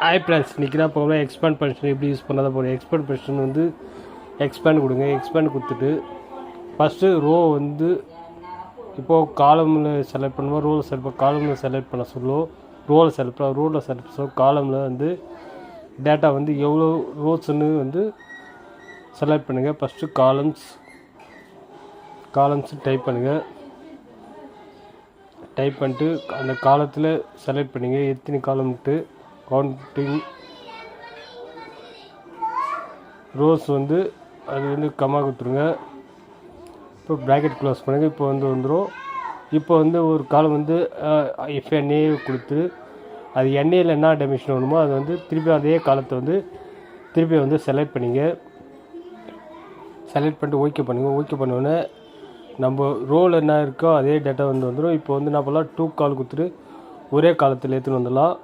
Hi friends, இன்றைக்கி தான் போகிறோம் எக்ஸ்பேண்ட் ஃபங்க்ஷன் எப்படி யூஸ் பண்ணாத போகிறோம். எக்ஸ்பேண்ட் ஃபங்க்ஷன் வந்து எக்ஸ்பேண்ட் கொடுங்க. எக்ஸ்பேண்ட் கொடுத்துட்டு ஃபஸ்ட்டு ரோ வந்து இப்போது காலமில் செலக்ட் பண்ணுவோம். ரோவில் செலக்ட் காலமில் செலக்ட் பண்ண சொல்லுவோம். ரோவில் செலக்ட் பண்ண ரோவில் செலக்ட் பண்ண காலமில் வந்து டேட்டா வந்து எவ்வளோ ரோஸ்ன்னு வந்து செலக்ட் பண்ணுங்கள். ஃபஸ்ட்டு காலம்ஸ் டைப் பண்ணுங்கள். டைப் பண்ணிட்டு அந்த காலத்தில் செலக்ட் பண்ணிங்க எத்தனை காலம்ட்டு கவுண்டிங் ரோஸ் வந்து அது வந்து கம்மா கொடுத்துருங்க. இப்போ ப்ராக்கெட் க்ளோஸ் பண்ணுங்கள். இப்போ வந்து வந்துடும். இப்போ வந்து ஒரு காலம் வந்து எஃப்என்ஏ கொடுத்து அது என்ஏயில் என்ன டெமிஷன் வேணுமோ அது வந்து திருப்பி அதே காலத்தை வந்து திருப்பி வந்து செலக்ட் பண்ணிங்க. செலக்ட் பண்ணிட்டு ஓகே பண்ணுங்கள். ஓகே பண்ணோடனே நம்ம ரோல் என்ன இருக்கோ அதே டேட்டா வந்து வந்துடும். இப்போ வந்து என்ன பண்ணலாம், 2 கால் கொடுத்துட்டு ஒரே காலத்தில் எடுத்துன்னு வந்துடலாம்.